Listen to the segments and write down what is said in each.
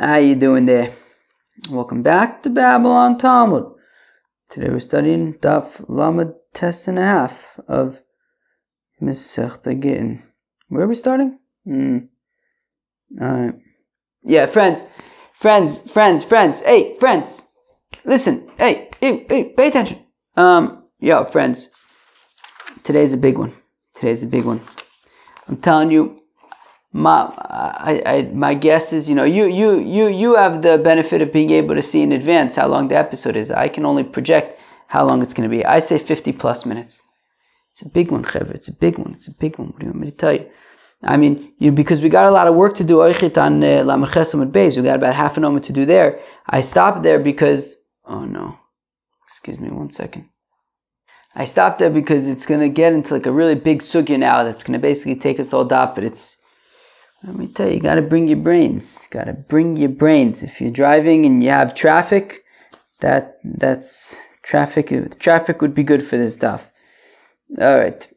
How you doing there? Welcome back to Babylon Talmud. Today we're studying Daf Lamed Tes and a half of Masechta Gittin. Where are we starting? Alright. Yeah, friends. Hey, friends. Listen. Hey, pay attention. Friends. Today's a big one. I'm telling you, my guess is, you have the benefit of being able to see in advance how long the episode is. I can only project how long it's going to be. I say 50 plus minutes. It's a big one, Chevra. It's a big one. What do you want me to tell you? I mean, because we got a lot of work to do. Oichit on Lamed Ches Amud Beis. We got about half an hour to do there. I stopped there because, oh no, excuse me 1 second. I stopped there because it's going to get into like a really big sugya now that's going to basically take us all daf, but let me tell you, you got to bring your brains. If you're driving and you have traffic, that's traffic. Traffic would be good for this stuff. All right.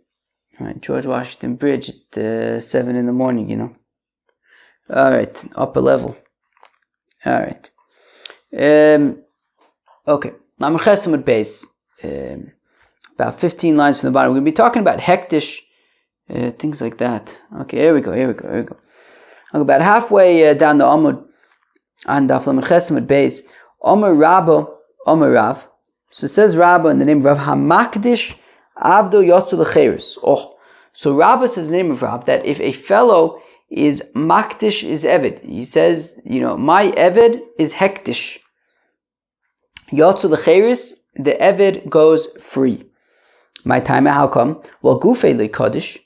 George Washington Bridge at 7 in the morning. All right, upper level. All right. Okay. Lamed Ches Amud Beis. About 15 lines from the bottom. We're going to be talking about hektish, things like that. Okay, here we go. About halfway down the Amud, on Daf Lamed Ches Amud Beis, Omer Rabba, Omer Rav. So it says Rabba in the name of Rav Hamakdish Avdo Yotzu Lecheres. So Rabba says the name of Rav that if a fellow is Makdish is Eved, he says, my Eved is hektish. Yotzu Lecheres, the Eved goes free. My time, how come? Well, Gufei Le Kodesh.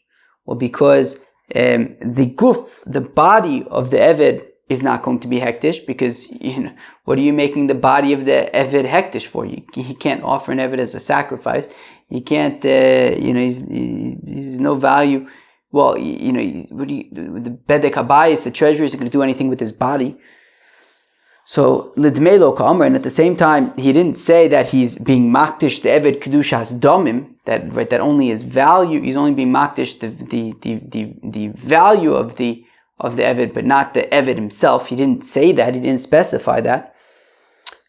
Well, because the guf, the body of the Eved, is not going to be hektish, because what are you making the body of the Eved hektish for? He can't offer an Eved as a sacrifice. He can't, he's no value. Well, the Bedek Habayis, the treasurer, isn't going to do anything with his body. So Lidmei Lo Ka'amar, and at the same time, he didn't say that he's being makdish the Eved Kedushas Domim, that only his value, he's only being makdish the value of the Eved, but not the Eved himself. He didn't say that, he didn't specify that.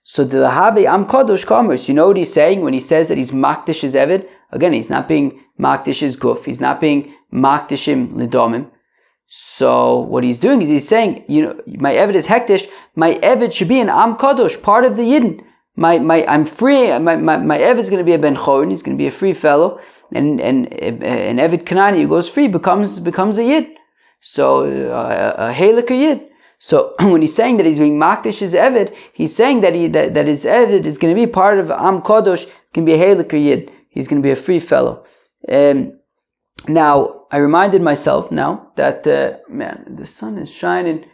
So the Lahabe Am Kadosh Kamers, you know what he's saying when he says that he's makdish his Eved? Again, he's not being makdish his guf, he's not being makdishim lidomim. So what he's doing is he's saying, my Eved is hektish, my Eved should be an Am Kadosh, part of the Yidden. I'm free, my Eved is going to be a Ben Chorin, he's going to be a free fellow, and Eved Kanani who goes free becomes a Yid. So a Halakha Yid. So when he's saying that he's being makdish his Eved, he's saying that his Eved is going to be part of Am Kadosh, can be a Halakha Yid. He's going to be a free fellow. Now, I reminded myself now that, the sun is shining,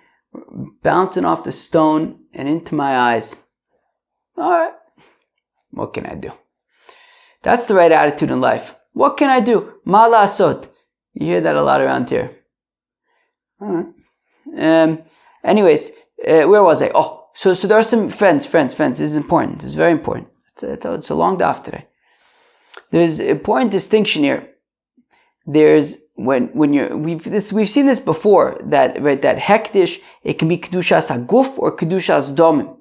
bouncing off the stone and into my eyes. Alright, what can I do? That's the right attitude in life. What can I do? Ma la'asot. You hear that a lot around here. Alright. Anyways, where was I? So there are some friends. This is important. This is very important. It's a long daf today. There's an important distinction here. There's we've seen this before, that hektish, it can be kedushas haguf or kedushas domim.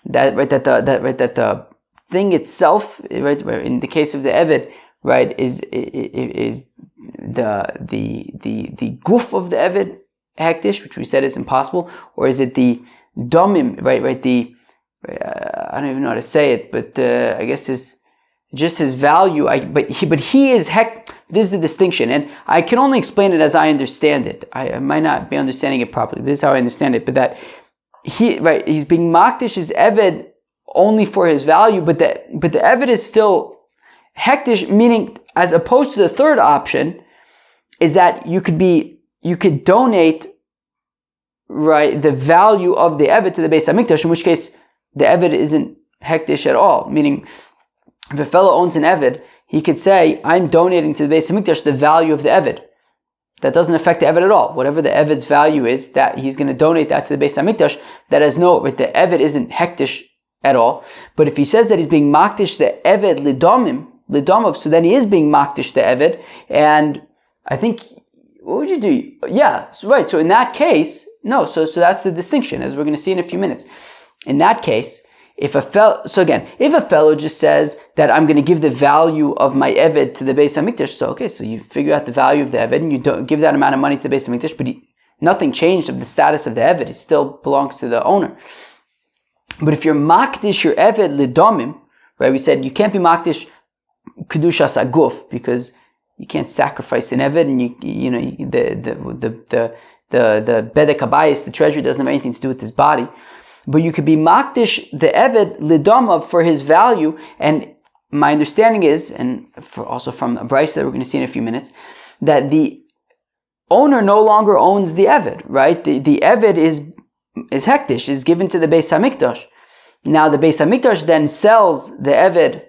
That the thing itself, in the case of the Eved, is the guf of the Eved hektish, which we said is impossible, or is it the domim, I don't even know how to say it, but I guess his value. But he is This is the distinction, and I can only explain it as I understand it. I might not be understanding it properly, but this is how I understand it. But that he's being makdish his Eved only for his value, but the Eved is still hektish, meaning as opposed to the third option, is that you could donate the value of the Eved to the Beis Hamikdash, in which case the Eved isn't hektish at all. Meaning, if a fellow owns an Eved, he could say, I'm donating to the Beis Hamikdash the value of the Eved. That doesn't affect the Eved at all. Whatever the Eved's value is, that he's going to donate that to the Beis Hamikdash. That has the Eved isn't hektish at all. But if he says that he's being makdish the Eved lidomov, so then he is being makdish the Eved. And I think, what would you do? Yeah, so right. So in that case, no. So that's the distinction, as we're going to see in a few minutes. In that case, if a fellow just says that I'm going to give the value of my Eved to the Beis HaMikdash, so you figure out the value of the Eved and you don't give that amount of money to the Beis HaMikdash, but nothing changed of the status of the Eved. It still belongs to the owner. But if you're makdish your Eved lidomim, right? We said you can't be makdish kedushas aguf because you can't sacrifice an Eved, and the bedek habayis, the treasury, doesn't have anything to do with his body. But you could be makdish the Eved lidamav for his value. And my understanding is, and also from a brayso that we're going to see in a few minutes, that the owner no longer owns the Eved, right? The Eved is hektish, is given to the Beis HaMikdash. Now the Beis HaMikdash then sells the Eved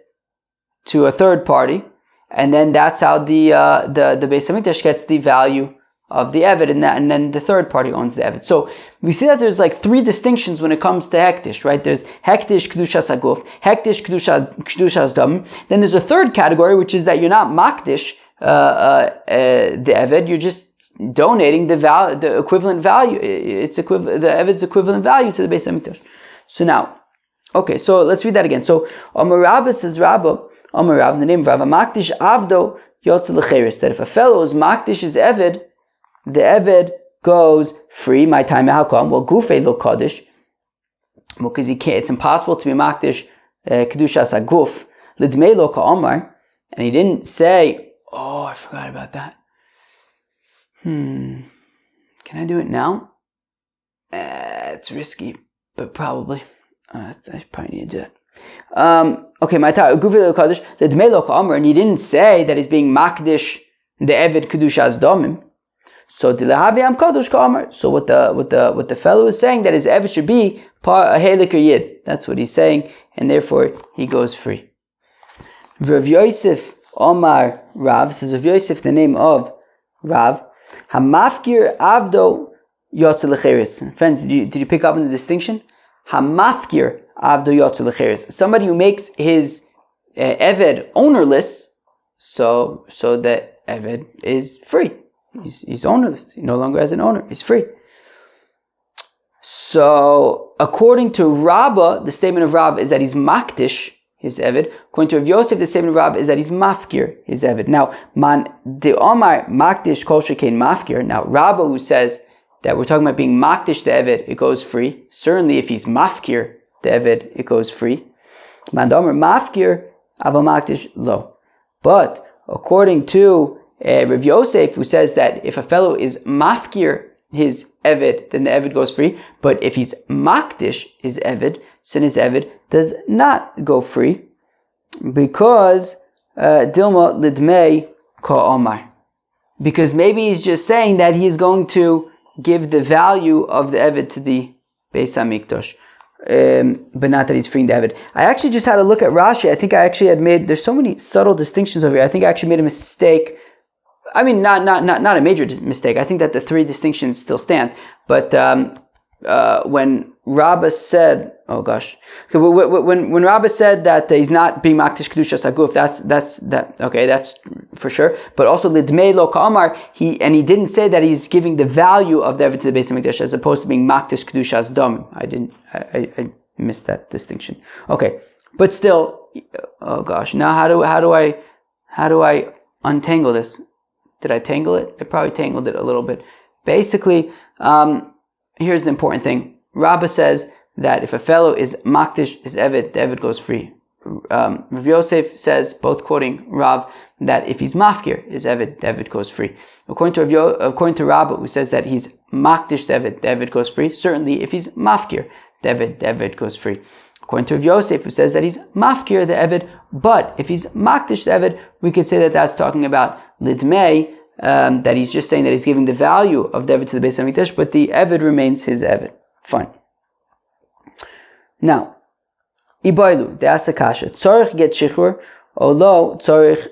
to a third party, and then that's how the Beis HaMikdash gets the value of the Eved, and then the third party owns the Eved. So we see that there's like three distinctions when it comes to hektish, right? There's hektish kedushas aguf, hektish kedushas dam. Then there's a third category, which is that you're not makdish the Eved, you're just donating the equivalent value. The Eved's equivalent value to the Beis HaMikdash. So now, okay, so let's read that again. So Amar Rabba says, Amar Rav, in the name of Rav, makdish avdo yotze lecheres, that if a fellow is makdish his Eved, the Eved goes free. My time, how come? Well, gufei lo kaddish, because he can't. It's impossible to be makdish kedushas aguf lidmei lo ka'amar, and he didn't say, oh, I forgot about that. Can I do it now? It's risky, but probably. I probably need to do it. Okay, my time, gufei lo kaddish lidmei lo ka'amar, and he didn't say that he's being makdish the Eved kedushas domim. So what the fellow is saying, that his Eved should be a helik or yid. That's what he's saying, and therefore he goes free. Rav Yosef Omar Rav, says Rav Yosef, the name of Rav, Hamafkir Avdo Yotze Lecheres. Friends, did you pick up on the distinction? Hamafkir Avdo Yotze Lecheres. Somebody who makes his Eved ownerless, so that Eved is free. He's ownerless. He no longer has an owner. He's free. So, according to Rabbah, the statement of Rav is that he's makdish his Eved. According to Rav Yosef, the statement of Rav is that he's mafkir his Eved. Now, man de Omar makdish kol shekain mafkir. Now, Rabbah, who says that we're talking about being makdish the Eved, it goes free. Certainly, if he's mafkir the Eved, it goes free. Man de Omar mafkir ava makdish lo. But according to Rav Yosef, who says that if a fellow is mafkir his Eved, then the Eved goes free. But if he's makdish his Eved, then his Eved does not go free, because dilma lidmei ka'omar. Because maybe he's just saying that he's going to give the value of the Eved to the Beis HaMikdash, but not that he's freeing the Eved. I actually just had a look at Rashi. I think I actually had there's so many subtle distinctions over here. I think I actually made a mistake. I mean, not a major mistake. I think that the three distinctions still stand. But when Rabbah said, when Rabbah said that he's not being makdish kedushas aguf, that's for sure. But also lidmei lo ka'amar, he didn't say that he's giving the value of the Eved to the Beis HaMikdash as opposed to being makdish kedushas dom. I missed that distinction. Okay, but still, now how do I untangle this? Did I tangle it? I probably tangled it a little bit. Basically, here's the important thing. Rabbah says that if a fellow is makdish his Eved, the Eved goes free. Rav Yosef says, both quoting Rav, that if he's mafkir his Eved, the Eved goes free. According to Rabbah, who says that he's makdish the Eved goes free. Certainly, if he's mafkir the Eved goes free. According to Rav Yosef, who says that he's mafkir the Eved, but if he's makdish the Eved, we could say that that's talking about lidmei, that he's just saying that he's giving the value of the Eved to the Beis HaMikdash, but the Eved remains his Eved. Fine. Now, Ibaylu, the Asakasha, Tzorich get Shichur, Olo Tzorich.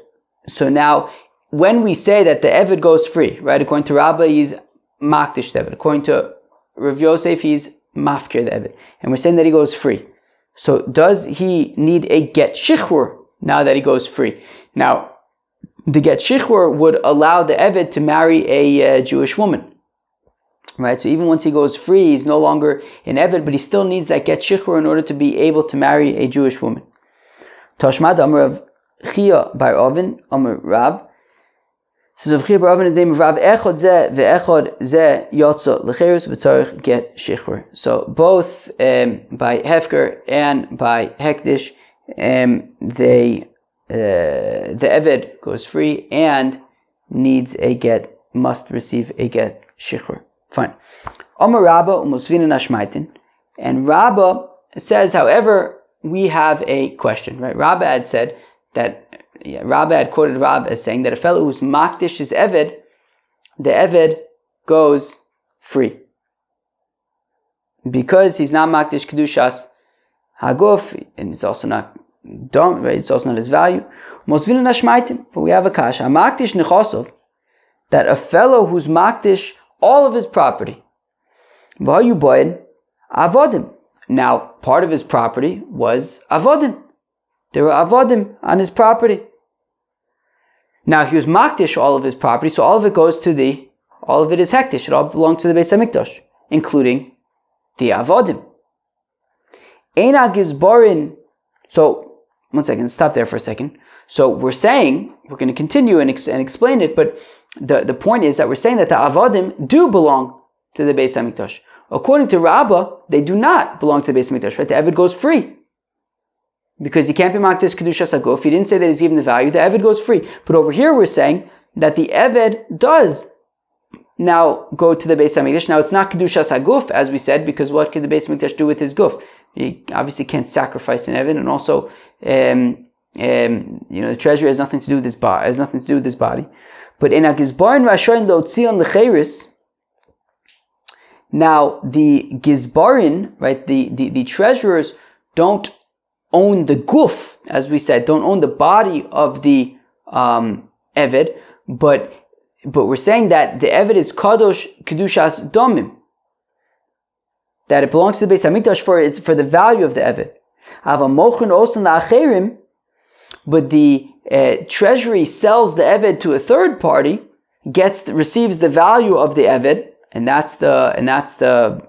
So now, when we say that the Eved goes free, right, according to Rabbah, he's makdish the Eved. According to Rav Yosef, he's mafkir the Eved. And we're saying that he goes free. So does he need a get Shichur now that he goes free? Now, the get shichur would allow the Eved to marry a Jewish woman. Right, so even once he goes free, he's no longer an Eved, but he still needs that get shichur in order to be able to marry a Jewish woman. Tashmad Amar of Chia bar Ovin Amar Rav. So Rav Chia bar Ovin, the name of Rav, Echod Zeh ve'Echod Zeh Yotzo Lecherus v'Tzarich get shichur. So both by Hefker and by Hekdish, the Eved goes free and needs a get, must receive a get shichur. Fine. Amar Rabba u'Mosvina Nashmaitin, and Rabba says, however, we have a question. Right? Rabba had said that Rabba had quoted Rav as saying that a fellow who's makdish his Eved, the Eved goes free because he's not makdish kedushas haguf, and it's also not dumb. Right? It's also not his value. Mosvina Nashmaitin, but we have a kasha. Makdish nechosov, that a fellow who's makdish all of his property. V'hayu boyin avodim. Now, part of his property was avodim. There were avodim on his property. Now, he was makdish all of his property, so all of it goes to all of it is hektish. It all belongs to the Beis Hamikdash, including the avodim. Eina gizborin. So, one second, stop there for a second. So, we're saying, we're going to continue and explain it, but the point is that we're saying that the avodim do belong to the Beis Hamikdash. According to Rabbah, they do not belong to the Beis Hamikdash. Right? The Eved goes free because he can't be makdish kedushas haguf. He didn't say that he's given the value. The Eved goes free. But over here, we're saying that the Eved does now go to the Beis Hamikdash. Now it's not kedushas haguf, as we said, because what could the Beis Hamikdash do with his guf? He obviously can't sacrifice an Eved, and also, the treasury has nothing to do with this body. But in a gizbarin rashayin lo'tzion lecheris. Now the gizbarin, right, the treasurers don't own the guf, as we said, don't own the body of the Eved, but we're saying that the Eved is kadosh kedushas domim, that it belongs to the Beis Hamikdash for the value of the Eved. But the treasury sells the Eved to a third party, receives the value of the Eved, and that's the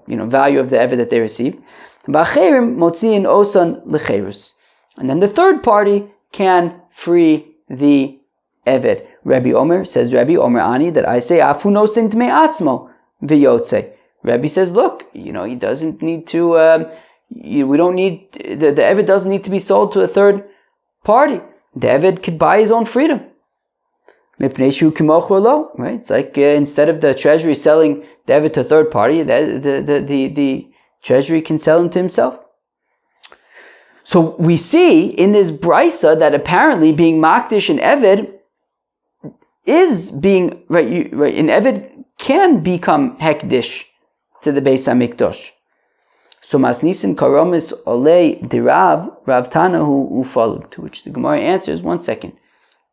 value of the Eved that they receive. And then the third party can free the Eved. Rabbi Omer says, Rabbi Omer Ani, that I say afu nosin tmei atzmo v'yotze. Rabbi says, look, he doesn't need to. We don't need the Eved doesn't need to be sold to a third party. The Eved could buy his own freedom. Right? It's like instead of the treasury selling the Eved to a third party, the treasury can sell him to himself. So we see in this brisa that apparently being makdish and Eved is being right. An Eved can become hekdish to the Beis Hamikdash. So Masnisin Karomis Olei Dirav Rav Tana who followed. To which the Gemara answers, 1 second.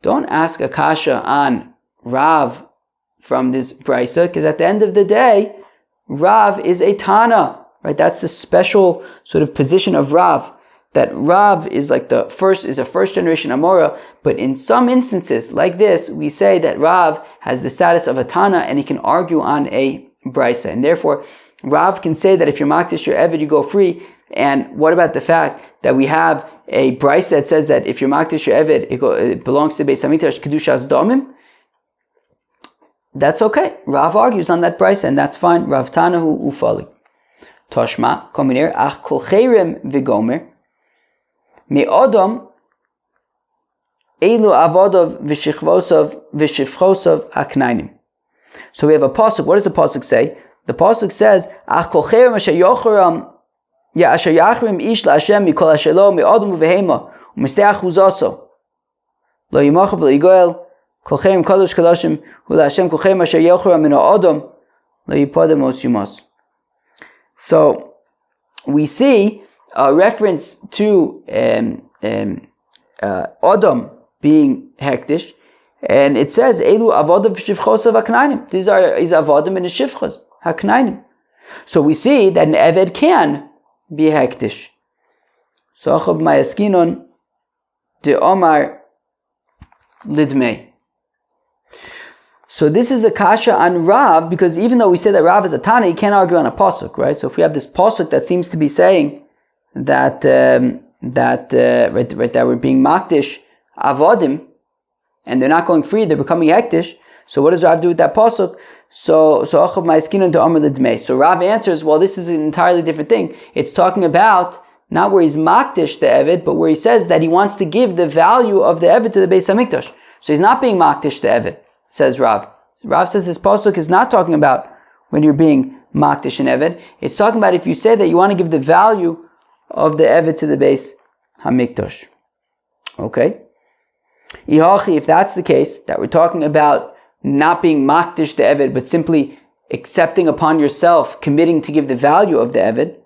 Don't ask a kasha on Rav from this brisa, because at the end of the day, Rav is a Tana. Right? That's the special sort of position of Rav. That Rav is like a first generation Amora, but in some instances like this, we say that Rav has the status of a Tana and he can argue on a brisa, and therefore Rav can say that if you're makdish your Eved, you go free. And what about the fact that we have a brisa that says that if you're makdish your Eved, it belongs to Beis Hamikdash kedushas domim? That's okay. Rav argues on that brisa, and that's fine. Rav Tana hu ufali. Toshma kominir ach kol cherem v'gomer me'odom elu avodov v'shifchosov haknainim. So we have a pasuk. What does the pasuk say? The pasuk says, "Ach kol cherem asher yochram, asher yachrim ish laHashem mikol asher lo me'odom uvehema u'misteach uzaso lo yimachav lo yigoel kol cherem kadosh kadoshim hu laHashem kol cherem asher yochram min ha'odom lo yipadem os yumas." So we see a reference to Odom being hektish, and it says Elu avodim v'shivchosav haknainim. These are avodim and shivchos haknainim. So we see that an Eved can be hektish. So achav mayaskinon de Omar lidmei. So this is a kasha on Rav, because even though we say that Rav is a Tana, he can't argue on a pasuk, right? So if we have this pasuk that seems to be saying that we're being makdish avodim, and they're not going free, they're becoming hektish. So what does Rav do with that pasuk? So Rav answers, well, this is an entirely different thing. It's talking about not where he's makdish the Eved, but where he says that he wants to give the value of the Eved to the Beis Hamikdash. So he's not being makdish the Eved, says Rav. Rav says this pasuk is not talking about when you're being makdish an Eved. It's talking about if you say that you want to give the value of the Eved to the Beis Hamikdash. Okay? If that's the case, that we're talking about not being makdish the Eved, but simply accepting upon yourself, committing to give the value of the Eved,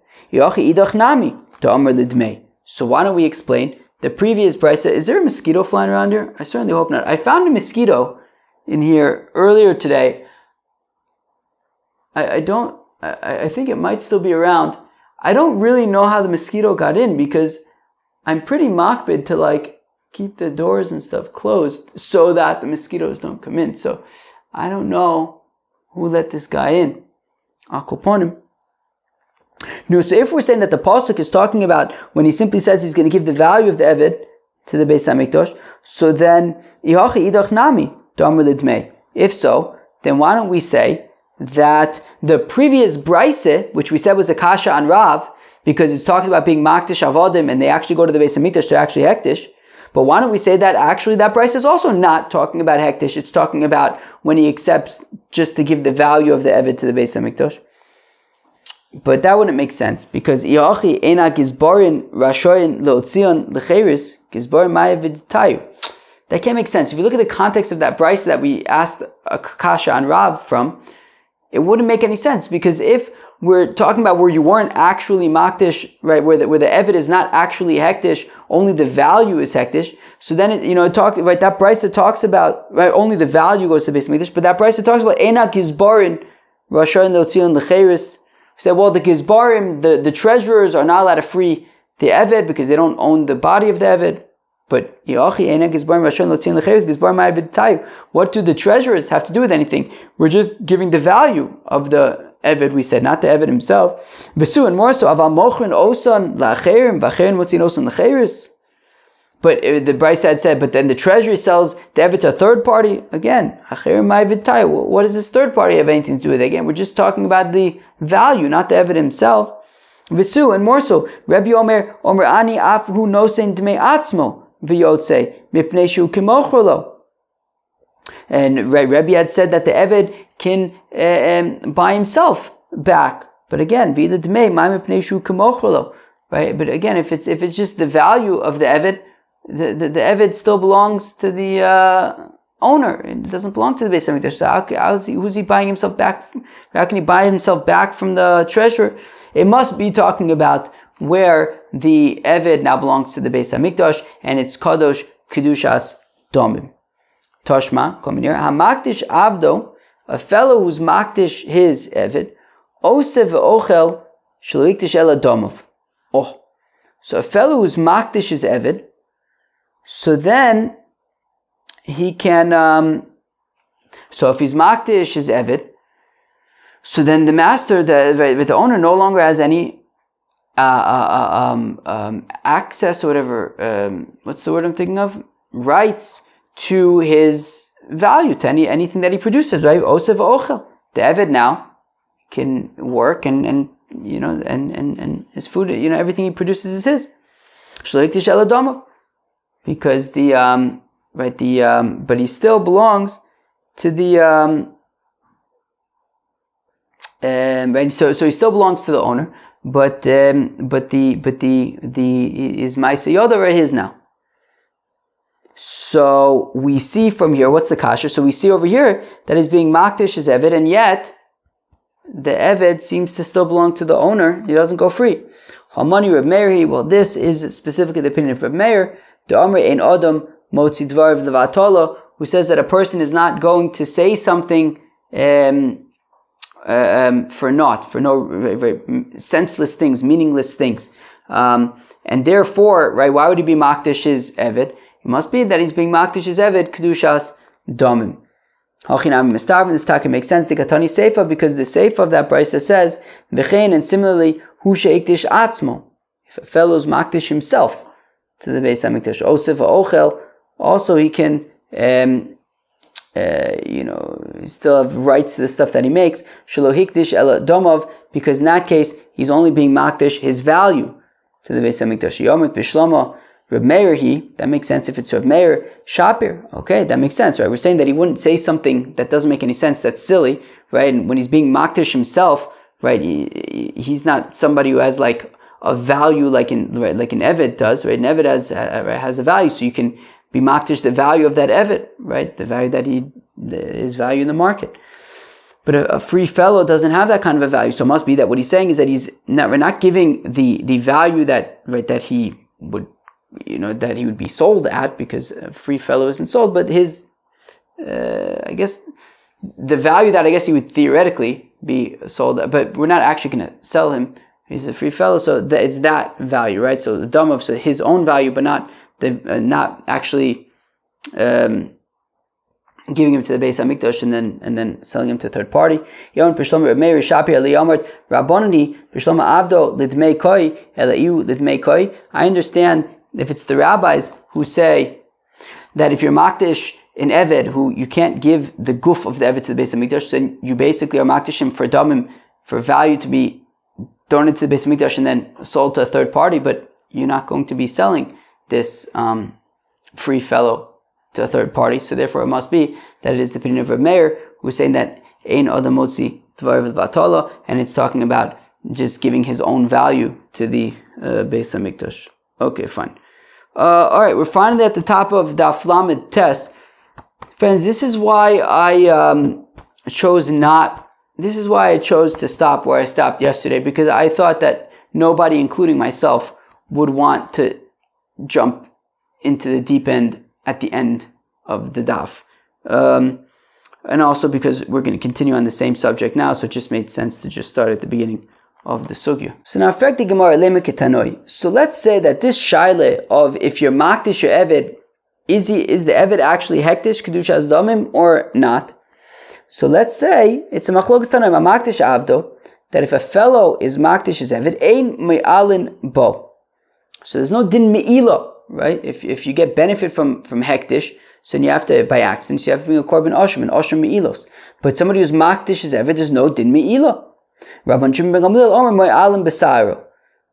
so why don't we explain the previous brisa? Is there a mosquito flying around here? I certainly hope not. I found a mosquito in here earlier today. I think it might still be around. I don't really know how the mosquito got in, because I'm pretty makbid to keep the doors and stuff closed so that the mosquitoes don't come in. So I don't know who let this guy in. Akoponim. No, so if we're saying that the pasuk is talking about when he simply says he's going to give the value of the Eved to the Beis Hamikdash, so then if so, then why don't we say that the previous brisa, which we said was a kasha on Rav, because it's talking about being makdish avodim, and they actually go to the Beis Hamikdash, they're actually hektish. But why don't we say that actually that brisa is also not talking about hektish, it's talking about when he accepts just to give the value of the Eved to the Beis Hamikdash. But that wouldn't make sense, because Iachi ena gizbarin rashoyin leotzion lecheris gizbarin ma'avid tayu. That can't make sense. If you look at the context of that brisa that we asked a kasha on Rav from, it wouldn't make any sense, because if we're talking about where you weren't actually makdish, right, where the Eved is not actually hektish, only the value is hektish, so then that brisa talks about, right, only the value goes to Beis Hamikdash, but that brisa talks about ena gizbarin rashoyin leotzion lecheris. We said, well, the Gizbarim, the treasurers are not allowed to free the Eved because they don't own the body of the Eved. But what do the treasurers have to do with anything? We're just giving the value of the Eved, we said, not the Eved himself. And more so, but the Bryce had said, but then the treasury sells the Eved to a third party. Again, what does this third party have anything to do with it? Again, we're just talking about the value, not the Eved himself. Visu, and more so, Rabbi Omer Ani Afhu Nosen Dmei Atzmo V'yotze Mipnei Shu Kimocholo. And Rabbi had said that the Eved can buy himself back. But again, V'yotze Dmei Ma Mipnei Shu Kimocholo. Right? But again, if it's just the value of the Eved, the Eved still belongs to the owner. It doesn't belong to the Beis Hamikdash. So who's he buying himself back from? How can he buy himself back from the treasurer? It must be talking about where the Eved now belongs to the Beis Hamikdash, and it's Kadosh Kedushas Domim. Toshma, come in here. Hamakdish Avdo, a fellow who's makdish his Eved, Osev Ochel Shloikdish Ela Domov. Oh, so a fellow who's makdish his Eved, so then he can, so if he's makdish his Eved, so then the master, the owner no longer has any access or whatever, what's the word I'm thinking of? Rights to his value, to anything that he produces, right? Osev Ochel. The Eved now can work and his food, everything he produces is his. Shloikdish Ela Domov. Because but he still belongs to the, so he still belongs to the owner, but his Ma'aseh Yoda are his now. So we see from here, what's the kasha? So we see over here that he's being makdish his Eved, and yet the Eved seems to still belong to the owner. He doesn't go free. Hamani Reb Meir, well, this is specifically the opinion of Reb Meir, the Amr Ein Adam Motzi Dvar Levatolo, who says that a person is not going to say something for no senseless things, meaningless things, and therefore, right? Why would he be makdish his Eved? It must be that he's being makdish his Eved Kedushas Domim. Hachinami mistarvin. This taka makes sense. The katani seifa, because the seifa of that brisa says v'chein, and similarly hu sheikdish atzmo. If a fellow is makdish himself to the Beis Hamikdash, osif ochel, also he can, he still have rights to the stuff that he makes. Shelo hikdish ela domov, because in that case he's only being makdish his value to the Beis Hamikdash. Yomit b'shlomo Reb Meir, that makes sense if it's Reb Meir. Shapir, okay, that makes sense, right? We're saying that he wouldn't say something that doesn't make any sense, that's silly, right? And when he's being makdish himself, right, he's not somebody who has like a value like an Eved does, right? An Eved has a value, so you can be makdish the value of that Eved, right? The value that his value in the market. But a free fellow doesn't have that kind of a value, so it must be that what he's saying is that we're not giving the value that he would, that he would be sold at, because a free fellow isn't sold, but his, I guess, the value that I guess he would theoretically be sold at, but we're not actually going to sell him. He's a free fellow, so it's that value, right? So the dam of his own value, but not actually giving him to the Beis Hamikdash and then selling him to a third party. I understand if it's the rabbis who say that if you're makdish in Eved, who you can't give the guf of the Eved to the Beis Hamikdash, then you basically are makdish him for damim, for value to be donated to the Beis Hamikdash and then sold to a third party, but you're not going to be selling this free fellow to a third party. So therefore it must be that it is the opinion of Reb Meir, who's saying that ein adam motzi dvar v'vatala, and it's talking about just giving his own value to the Beis Hamikdash. Okay, fine. Alright, we're finally at the top of Daf Lamed Tes. Friends, this is why I chose to stop where I stopped yesterday, because I thought that nobody, including myself, would want to jump into the deep end at the end of the daf. And also because we're going to continue on the same subject now, so it just made sense to just start at the beginning of the sugya. So now, so let's say that this shaila of if you're makdish your eved, is the eved actually hektish kedushas damim or not? So let's say it's a machlokas tanoim, a makdish avdo, that if a fellow is makdish his eved, ein me'alin bo. So there's no din me'ila, right? If you get benefit from hektish, so then you have to, by accident, so you have to bring a korban ashram, and ashram me'ilos. But somebody who's makdish his eved, there's no din me'ila. Rabban Shimon ben Gamliel Omer me'alim besaro.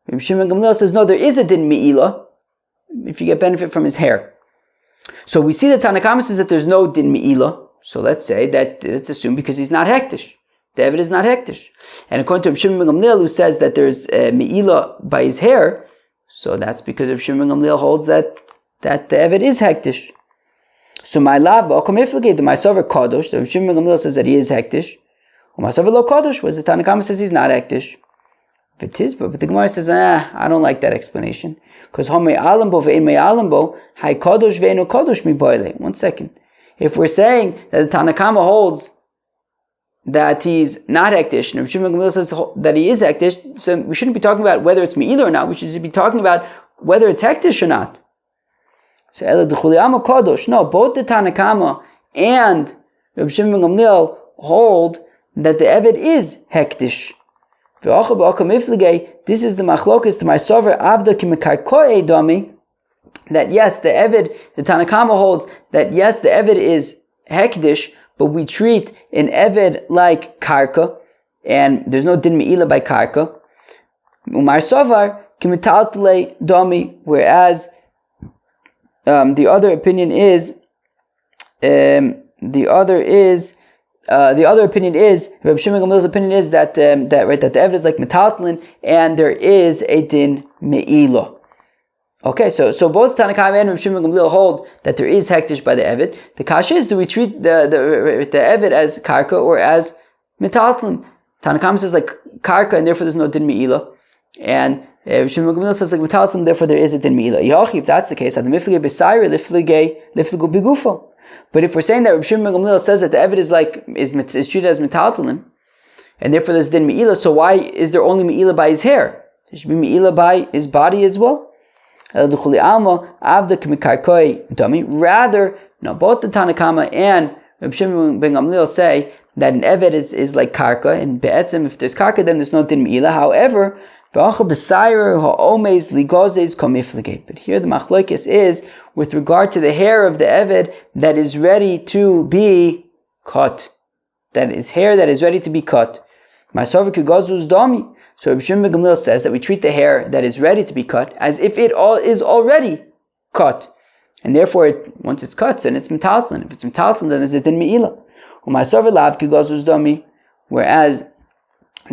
Rabban Shimon ben Gamliel says, no, there is a din me'ila if you get benefit from his hair. So we see that Tanakama says that there's no din me'ila. So let's say that it's assumed because he's not hektish. The eved is not hektish. And according to Rabban Shimon ben Gamliel, who says that there's me'ila by his hair, so that's because Rabban Shimon ben Gamliel holds that the eved is hektish. So my lab, the my sover kadosh, the Rabban Shimon ben Gamliel says that he is hektish. My sover lo kadosh, was the Tanakama says he's not hektish. But the Gemara says, I don't like that explanation. Because homei alambo ve'en mei alambo, hai kadosh ve'enu kadosh mi boile. 1 second. If we're saying that the Tanakama holds that he's not hektish, and Rabban Shimon ben Gamliel says that he is hektish, so we shouldn't be talking about whether it's me'ila or not. We should be talking about whether it's hektish or not. So ela d'chuli ama kadosh. No, both the Tanakama and Rabban Shimon ben Gamliel hold that the eved is hektish. This is the machlokas to my sover avda kimekarkoe dami, that yes, the eved, the Tanakama holds that yes, the eved is hektish, but we treat an eved like karka, and there's no din me'ila by karka. Umar sovar kimetaltele dami, whereas the other opinion is Rabbi Shimon Gamliel's opinion is that the eved is like metaltlin, and there is a din me'ila. Okay, so both Tanakama and Rabbi Shimon Gamliel hold that there is hektish by the eved. The kasha is, do we treat the eved as karka or as metaltlin? Tanakama says like karka, and therefore there's no din me'ila, and Rabbi Shimon Gamliel says like metaltlin, therefore there is a din me'ila. If that's the case, liflige b'sayre liflige b'gufo. But if we're saying that Rabbi Shimon ben Gamliel says that the eved is treated as metaltalin, and therefore there's din me'ila, so why is there only me'ila by his hair? There should be me'ila by his body as well. Rather, no, both the Tanakama and Reb Shimon ben Gamliel say that an Eved is like Karka, and Be'etzim, if there's Karka, then there's no Din Me'ila. However, but here the machlokes is with regard to the hair of the Eved that is ready to be cut. That is hair that is ready to be cut. So Reb Shimon ben Gamliel says that we treat the hair that is ready to be cut as if it all is already cut. And therefore, once it's cut, then it's metaltlin. If it's metaltlin, then there's a Din Me'ila. Whereas the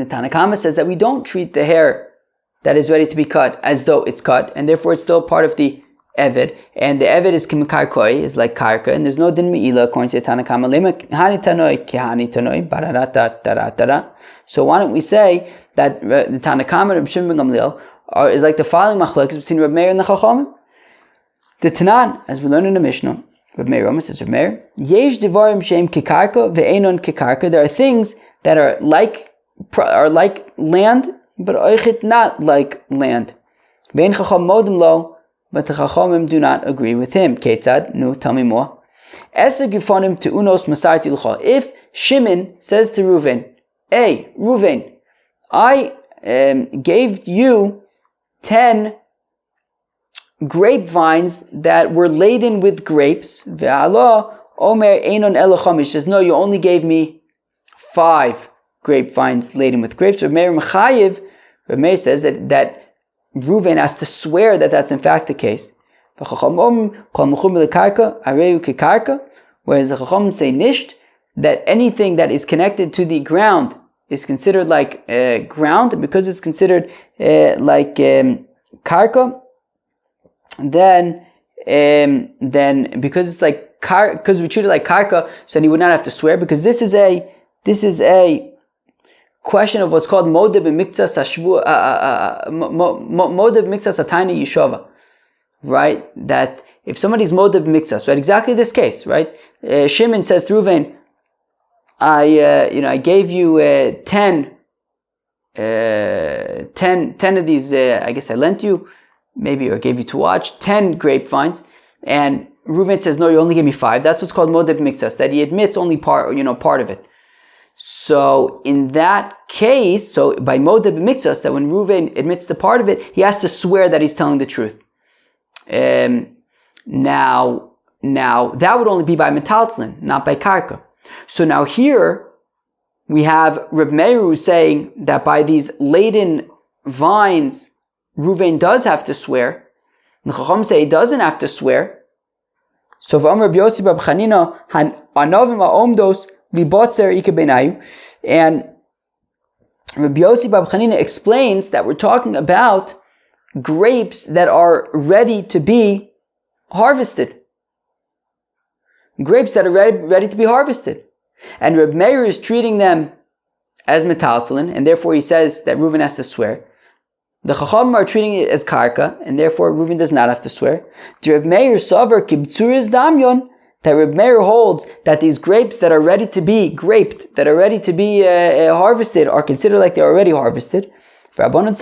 Tanakama says that we don't treat the hair that is ready to be cut as though it's cut, and therefore it's still part of the Eved, and the Eved is Kimkarkoi, is like Karka, and there's no Din Me'ila according to the Tanakama. So why don't we say that the Tanakama Reb Shimon ben Gamliel is like the following machlokes between Reb Meir and the Chachamim? The Tanan, as we learn in the Mishnah, Reb Meir Rama says, Reb Meir, Yesh Devarim Shem Kikarka ve'enon Kikarka. There are things that are like land, but oichit not like land. Ve'en Chacham modim lo, but the Chachamim do not agree with him. Ketzad, no, tell me more. Eser gifonim te'unos masarti l'cha. If Shimon says to Reuven, hey, Reuven, I gave you 10 grapevines that were laden with grapes. Ve'ala omer einon elocham. He says, no, you only gave me 5 grapevines laden with grapes. Reb Meir Mechayev, Reb Meir says that Reuven has to swear that that's in fact the case. Whereas the Chacham say nisht, that anything that is connected to the ground is considered like ground, and because it's considered like karka, then because it's like because we treat it like karka, so then he would not have to swear, because this is a question of what's called modeh b'miktzas modeh b'miktzas atayna yishova, right? That if somebody's modeh b'miktzas, right? Exactly this case, right? Shimon says to Reuven, I gave you 10 of these. I guess I lent you, maybe, or gave you to watch 10 grapevines, and Reuven says, no, you only gave me 5. That's what's called modeh b'miktzas, that he admits only part of it. So in that case, so by modeh b'miktzas, that when Reuven admits to part of it, he has to swear that he's telling the truth. Now that would only be by metaltlin, not by karka. So now here we have Reb Meir saying that by these laden vines, Reuven does have to swear. The Chacham say he doesn't have to swear. So v'amar Reb Yossi bar Chanina han anavim ha'omdos libotzer ike benayu, and Reb Yossi bar Chanina explains that we're talking about grapes that are ready to be harvested. Grapes that are ready to be harvested. And Reb Meir is treating them as metaltalin, and therefore he says that Reuven has to swear. The Chachamim are treating it as karka, and therefore Reuven does not have to swear. The Reb Meir savar kibtzuris damyon, that Reb Meir holds that these grapes that are ready to be graped, that are ready to be harvested, are considered like they're already harvested. Whereas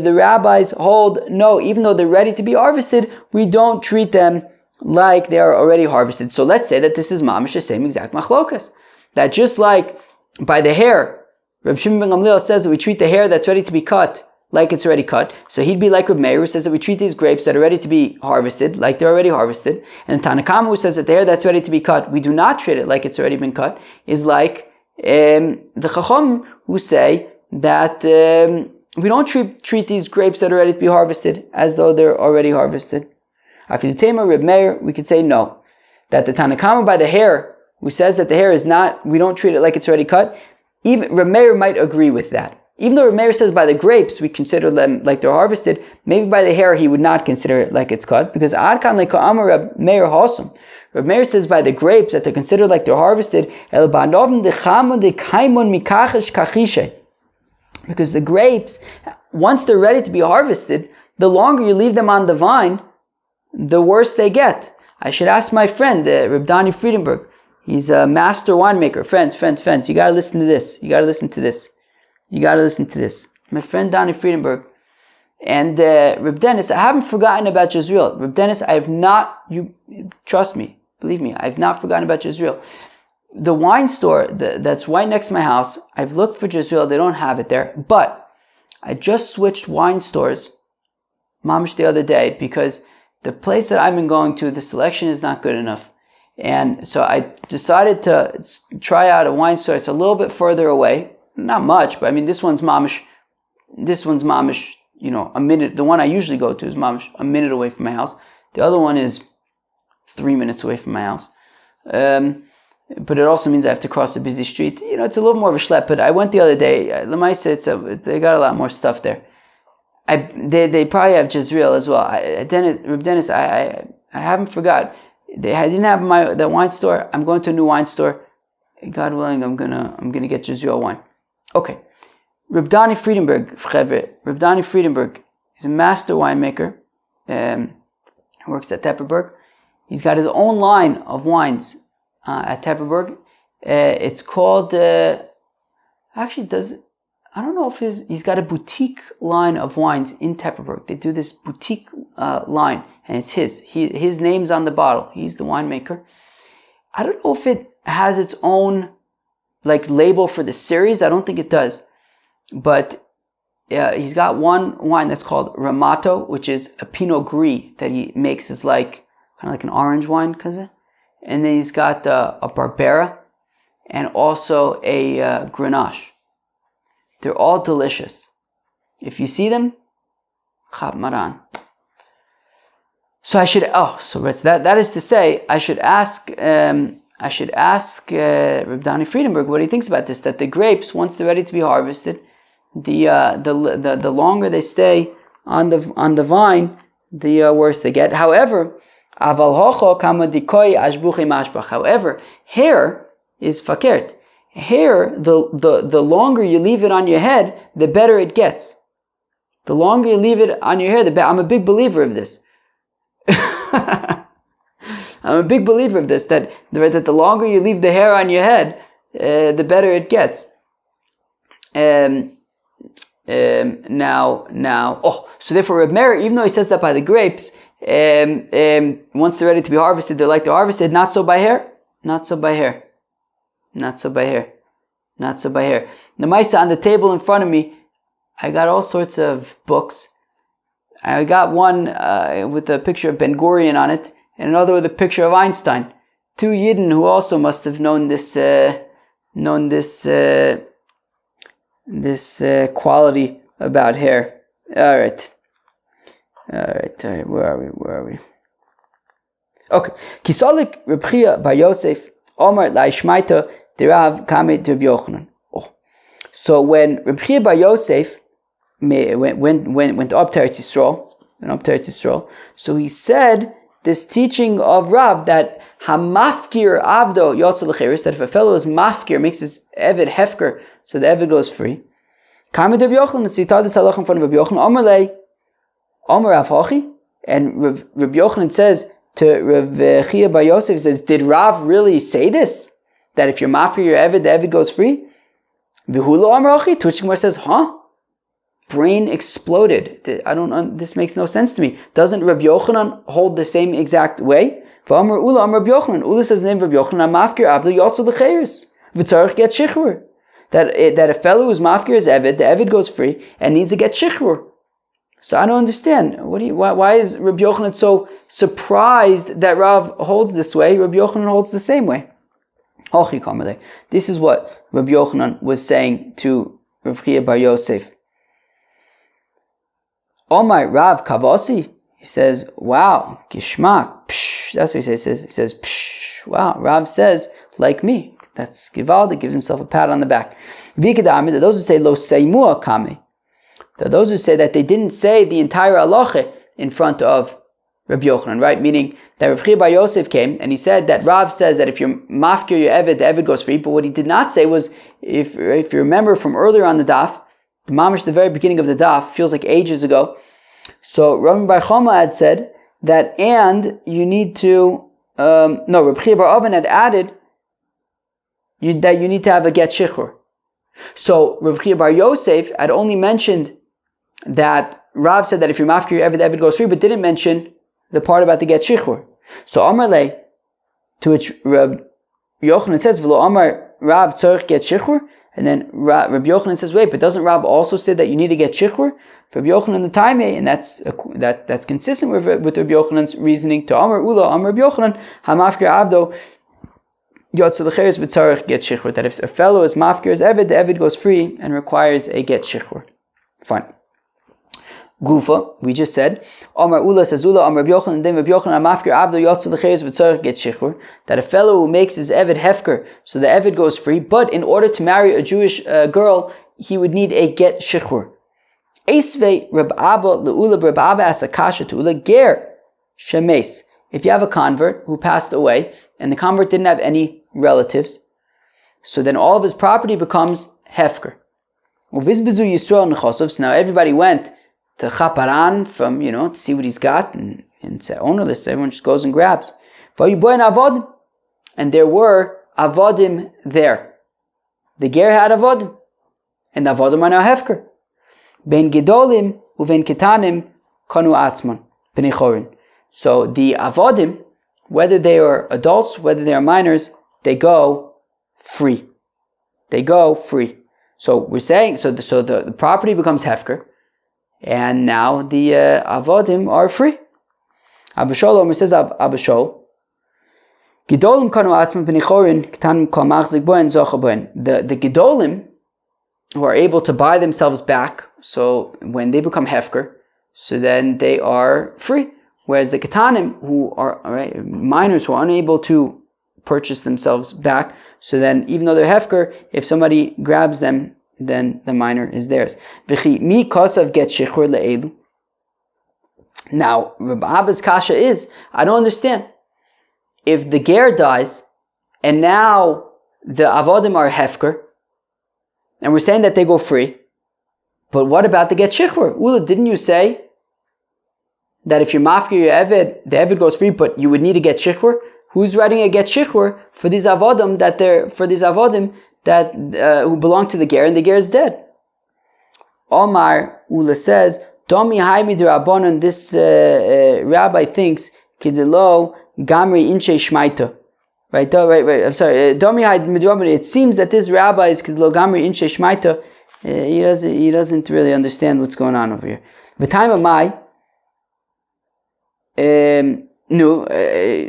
the rabbis hold, no, even though they're ready to be harvested, we don't treat them like they are already harvested. So let's say that this is mamish the same exact machlokas. That just like by the hair, Reb Shimon ben Gamliel says that we treat the hair that's ready to be cut like it's already cut. So he'd be like Reb Meir, who says that we treat these grapes that are ready to be harvested like they're already harvested. And Tanakama, who says that the hair that's ready to be cut, we do not treat it like it's already been cut, is like the Chacham, who say that we don't treat these grapes that are ready to be harvested as though they're already harvested. After the Tamer, Reb Meir, we could say no. That the Tanakama by the hair, who says that the hair is not, we don't treat it like it's already cut, even Reb Meir might agree with that. Even though Reb Meir says by the grapes we consider them like they're harvested, maybe by the hair he would not consider it like it's cut, because Adkan le'ka'amar Reb Meir hasam. Reb Meir says by the grapes that they're considered like they're harvested, el ba'novim dechamun dekaimon mikachesh kachishe. Because the grapes, once they're ready to be harvested, the longer you leave them on the vine, the worse they get. I should ask my friend, Reb Dani Friedenberg. He's a master winemaker. Friends, you gotta listen to this. You gotta listen to this. My friend Dani Friedenberg. And Reb Dennis, I haven't forgotten about Jezreel. Reb Dennis, I have not, trust me, Believe me, I've not forgotten about Jezreel. The wine store that's right next to my house, I've looked for Jezreel, they don't have it there, but I just switched wine stores, mamish, the other day, because the place that I've been going to, the selection is not good enough. And so I decided to try out a wine store. It's a little bit further away. Not much, but I mean, this one's mamish, a minute. The one I usually go to is mamish, a minute away from my house. The other one is 3 minutes away from my house. But it also means I have to cross a busy street. It's a little more of a schlep, but I went the other day. They got a lot more stuff there. They probably have Jezreel as well. Reb Dennis, I haven't forgot. I didn't have that wine store. I'm going to a new wine store. God willing, I'm gonna get Jezreel wine. Okay. Reb Dani Friedenberg, he's a master winemaker. He works at Tepperberg. He's got his own line of wines at Tepperberg. It's called, I don't know if he's got a boutique line of wines in Tepperberg. They do this boutique line, and it's his name's on the bottle. He's the winemaker. I don't know if it has its own label for the series. I don't think it does, but he's got one wine that's called Ramato, which is a Pinot Gris that he makes as kind of like an orange wine, and then he's got a Barbera and also a Grenache. They're all delicious. If you see them, Chab Maran. So that is to say, I should ask Reb Dani Friedenberg what he thinks about this. That the grapes, once they're ready to be harvested, the longer they stay on the vine, the worse they get. However, hair is fakert. Hair, the longer you leave it on your head, the better it gets. The longer you leave it on your hair, the better. I'm a big believer of this. I'm a big believer of this, that the longer you leave the hair on your head, the better it gets. So therefore Reb Meir, even though he says that by the grapes, once they're ready to be harvested, they're harvested, not so by hair. Not so by hair. The Maisa, on the table in front of me, I got all sorts of books. I got one with a picture of Ben Gurion on it, and another with a picture of Einstein. Two Yidden who also must have known this quality about hair. All right. Where are we? Okay. Kisolik Reb Chia Bar Yosef Omar Laishmaita Derav Kame Reb Yochanan. So when Reb Chia Bar Yosef went up to Eretz Yisrael, so he said this teaching of Rav that Hamafkir Avdo Yotzel L'Cheres, that if a fellow is mafkir, makes his Eved hefker, so the Eved goes free. Kame Reb Yochanan, so he taught this halach in front of Reb Yochanan. Omar Lei Omar Rav Hochi, and Reb Yochanan says to Reb Chia Bar Yosef, he says, did Rav really say this? That if you're mafkir your Eved, the Eved goes free? V'hula Omar Hochi, to which Gemara says, brain exploded. This makes no sense to me. Doesn't Reb Yochanan hold the same exact way? V'amar Ula Amar Reb Yochanan. Ula says the name of Reb Yochanan, mafkir avdo yotzel l'cheres. V'tzarech get shichrur. That a fellow who's mafkir is Eved, the Eved goes free, and needs to get shichrur. So I don't understand. Why is Reb Yochanan so surprised that Rav holds this way? Reb Yochanan holds the same way. This is what Reb Yochanan was saying to Reb Chia Bar Yosef. Omar Rav Kavasi, he says, wow, Gishmak, psh, that's what he says. He says, psh, wow, Rav says, like me. That's Givaldi, gives himself a pat on the back. Vikadami, those who say, lo seimua kame. Those who say that they didn't say the entire halacha in front of Reb Yochanan, right? Meaning that Reb Chia Bar Yosef came and he said that Rav says that if you're mafkir your Eved, the Eved goes free. But what he did not say was, if you remember from earlier on the daf, the mamish, the very beginning of the daf, feels like ages ago. So Rabbi Bar Chama had said that, and you need to, Reb Chia Bar Oven had added that you need to have a get shichur. So Reb Chia Bar Yosef had only mentioned that Rav said that if you're mafkir your Eved, the Eved goes free, but didn't mention the part about the get shichur. So Amar Lei, To which Reb Yochanan says, "V'lo Amar Rav tzorich get shichur." And then Reb Yochanan says, "Wait, but doesn't Rav also say that you need to get shichur?" For Reb Yochanan the time, and that's consistent with Reb Yochanan's reasoning. To Amar Ula, Amar Reb Yochanan, Hamafkir Avdo Yotzu L'cheres v'tzorich get shichur. That if a fellow is mafkir as Eved, the Eved goes free and requires a get shichur. Fine. Gufa, we just said, Amar Ula says Ula, Amar Reb Yochanan, then Reb Yochanan, Mafkir Avdo Yotzu L'cheres v'tzorich get shichur. That a fellow who makes his Eved hefker, so the Eved goes free, but in order to marry a Jewish girl, he would need a get shichur. Eisvei Reb Abba Le'ula, Reb Abba asks a kasha to Ula, Ger Shemes. If you have a convert who passed away, and the convert didn't have any relatives, so then all of his property becomes hefker. Uvizbezu Yisrael Nechosov, so now everybody went to Chaparan from, to see what he's got, and it's ownerless, everyone just goes and grabs. And there were avodim there. The ger had avodim, and the avodim are now hefker. Ben gedolim uven ketanim kanu atzman b'nei chorin. So the avodim, whether they are adults, whether they are minors, they go free. They go free. So we're saying, so the property becomes hefker, and now the avodim are free. Abba Sholom says, Abba Shol, Gedolim kanu atzman b'nei chorin ketanim kol machzik bohen zocha bohen. The gedolim who are able to buy themselves back, so when they become hefker, so then they are free. Whereas the ketanim, who are minors, who are unable to purchase themselves back, so then even though they're hefker, if somebody grabs them, then the minor is theirs. V'chi mi kosav get shichur le'elu. Now, Reb Abba's kasha is, I don't understand. If the ger dies, and now the avodim are hefker, and we're saying that they go free, but what about the get shichur? Ula, didn't you say that if you're mafkir your Eved, the Eved goes free, but you would need to get shichur? Who's writing a get shichur for these avodim that who belong to the ger, and the ger is dead? Omar Ula says, Domi haimi d'Rabbanan, this rabbi thinks kidelo gamri inche shmaita. Right. I'm sorry. Domi haimi d'Rabbanan. It seems that this rabbi is kidelo gamri inche shmaita. He doesn't really understand what's going on over here. The time of my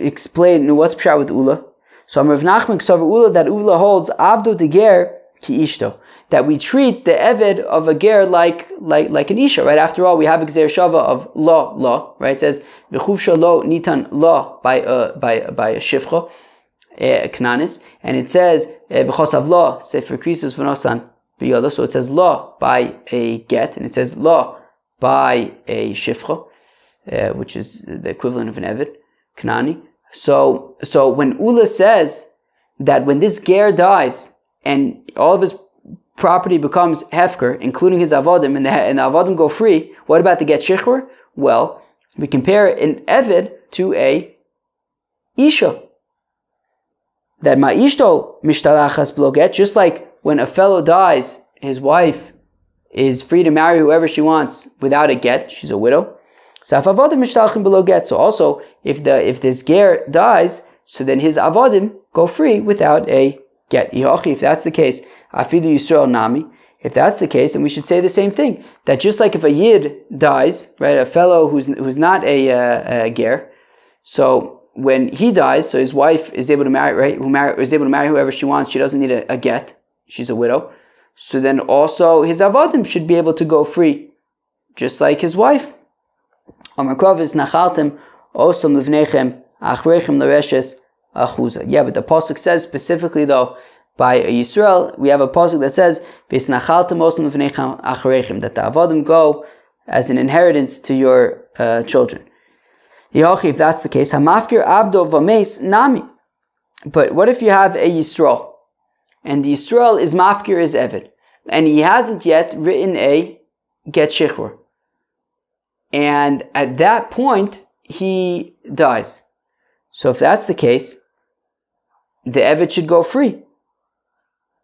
explain what's pshat with Ula. So Rav Nachman Ksav Ula, that Ula holds Avdo de Ger ki ishto, that we treat the Eved of a Ger like an Isha, right? After all, we have Gzer Shava of law, right? It says V'chuvsha lo nitan law by a shifcha, Knanis, and it says V'chosav law sefer Krisus v'nosan b'yoda. So it says law by a get, and it says law by a shifcha, which is the equivalent of an Eved, Knani. So when Ula says that when this ger dies and all of his property becomes hefker, including his avodim, and the avodim go free, what about the get shichur? Well, we compare an Eved to a Isha. That ma ishto mishtalachas b'lo get, just like when a fellow dies, his wife is free to marry whoever she wants without a get, she's a widow. So if avodim mishtalachim below get, so also if this ger dies, so then his avodim go free without a get. If that's the case, afidu Yisrael nami. If that's the case, then we should say the same thing. That just like if a yid dies, right, a fellow who's not a ger, so when he dies, so his wife is able to marry, right, is able to marry whoever she wants. She doesn't need a get. She's a widow. So then also his avodim should be able to go free, just like his wife. Yeah, but the pasuk says specifically though, by Yisrael, we have a pasuk that says that the avodim go as an inheritance to your children. If that's the case, nami. But what if you have a Yisrael, and the Yisrael is mafkir is Eved, and he hasn't yet written a get shichur, and at that point he dies. So if that's the case, the Eved should go free,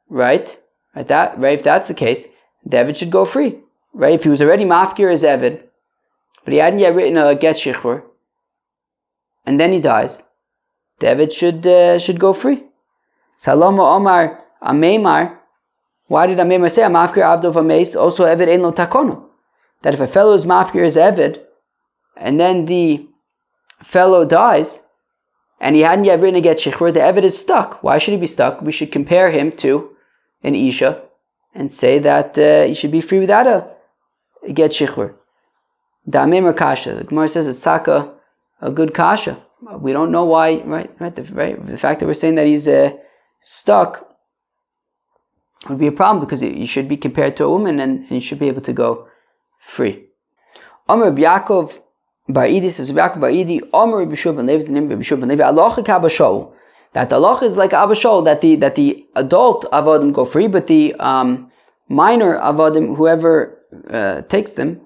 right? If that's the case, the Eved should go free, right? If he was already mafkir as Eved, but he hadn't yet written a get shichur, and then he dies, the Eved should go free. Saloma Omar Ameimar. Why did Ameimar say Amafkir Avdov Ameis also Eved Ein Lo Takono? That if a fellow is mafkir his Eved, and then the fellow dies, and he hadn't yet written a get shichur, the Eved is stuck. Why should he be stuck? We should compare him to an Isha and say that he should be free without a get shichur. The Ameimar Kasha. The Gemara says it's taka a good kasha. We don't know why, right? The fact that we're saying that he's stuck would be a problem because he should be compared to a woman and he should be able to go free. Amr Yaakov Bar Idi says, Yaakov Bar Idi, Amr Bishur ben Levi, the name of Bishur ben Levi, Alocha Kabashol. That the alocha is like Abashol, that the adult avodim go free, but the minor avodim, whoever takes them,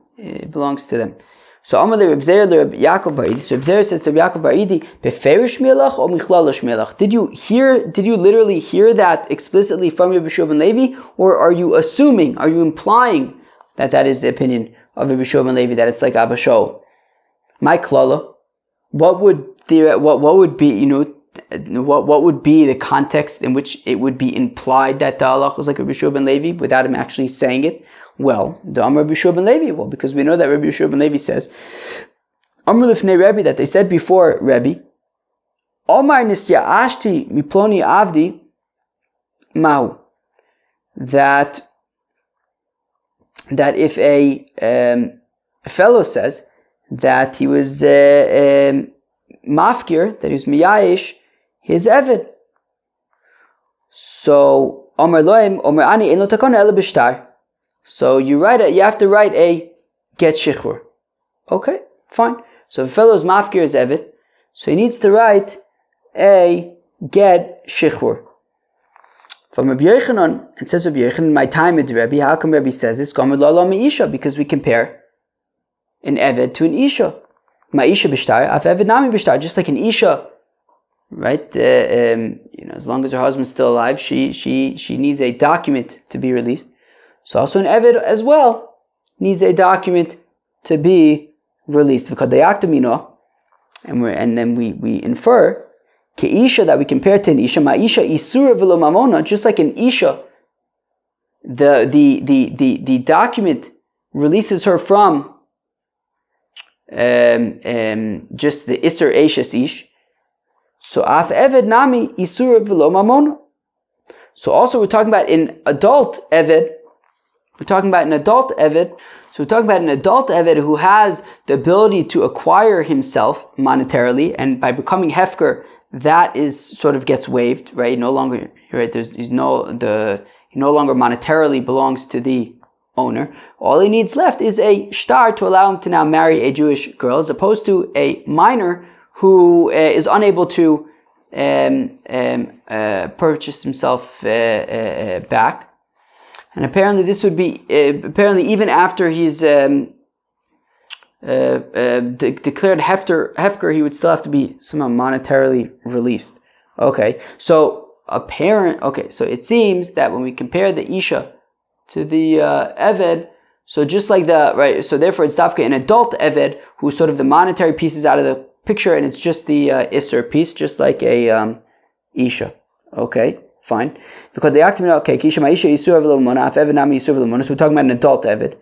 belongs to them. So Amar le Reb Zer le Reb Yaakov Bar Idi. So Reb Zer says to Reb Yaakov Bar Idi, Beferish Melach or Michlalosh Melach? Did you literally hear that explicitly from Reb Shua ben Levi, or are you assuming, are you implying that is the opinion of Reb Shua ben Levi, that it's like Abba Shaul? My klala, what would be, what would be the context in which it would be implied that the halach was like Reb Shua ben Levi without him actually saying it? Well, the Amar Reb Shua ben Levi. Well, because we know that Reb Shua ben Levi says, Amar lifnei Rebbe, that they said before Rebbe, Omar nisya ashti miploni avdi mau, that if a fellow says that he was mafkir, that he was miyayish his eved, so Omar loim Omar ani ein lo takona ela b'shtar. So you have to write a get shichur. Okay, fine. So if a fellow is mafkir his eved, so he needs to write a get shichur. From Rabbi Yochanan, it says Rabbi Yochanan, in my time with Rebbe, how come Rebbe says this? Because we compare an eved to an isha. Ma'isha b'shtar, af eved nami b'shtar. Just like an isha, right? As long as her husband's still alive, she needs a document to be released. So also an eved as well needs a document to be released. And then we infer Keisha, that we compare to an isha, ma'isha isura v'lo mamona, just like an isha, the document releases her from just the isur eishes ish. So af eved nami isura v'lo mamona. So also we're talking about an adult eved. We're talking about an adult eved. So we're talking about an adult eved who has the ability to acquire himself monetarily, and by becoming hefker, that is sort of gets waived, right? No longer, right? He no longer monetarily belongs to the owner. All he needs left is a shtar to allow him to now marry a Jewish girl, as opposed to a minor who is unable to purchase himself back. And apparently, this would be even after he's declared hefker, he would still have to be somehow monetarily released. Okay, so so it seems that when we compare the isha to the eved, so just like so therefore it's dafka an adult eved who's sort of the monetary pieces out of the picture, and it's just the isser piece, just like a isha. Okay, fine. Because the actimina, okay, kisha ma'isha isur v'lo mona, af eved nami isur v'lo mona. So we're talking about an adult eved.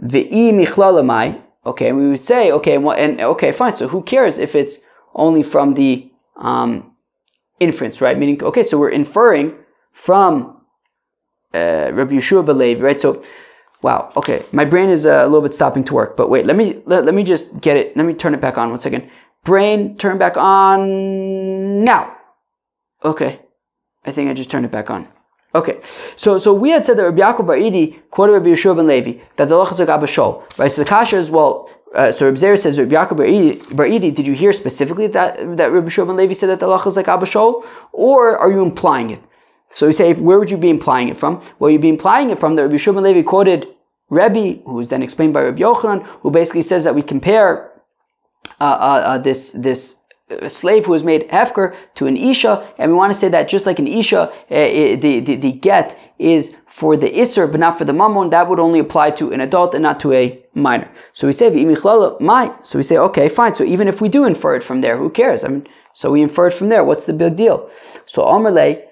V'i michlalamai. Okay, we would say, okay, fine. So who cares if it's only from the inference, right? Meaning, okay, so we're inferring from Rabbi Yeshua Belev, right? So, wow, okay, my brain is a little bit stopping to work, but wait, let me just get it. Let me turn it back on 1 second. Brain, turn back on now. Okay, I think I just turned it back on. Okay, so we had said that Rabbi Yaakov Bar Idi quoted Rabbi Yeshua ben Levi that the halacha is like Abba Shaul, right? So the kasha is, well, so Rabbi Zer says, Rabbi Yaakov Bar Idi, did you hear specifically that Rabbi Yeshua ben Levi said that the halacha is like Abba Shaul, or are you implying it? So we say, where would you be implying it from? Well, you'd be implying it from that Rabbi Yeshua ben Levi quoted Rebbe, who was then explained by Rabbi Yochanan, who basically says that we compare this a slave who was made hefker to an isha, and we want to say that just like an isha, the get is for the isser but not for the mammon, that would only apply to an adult and not to a minor. So we say so we say, okay, fine, so even if we do infer it from there, who cares? I mean, so we infer it from there, what's the big deal? So Amrle,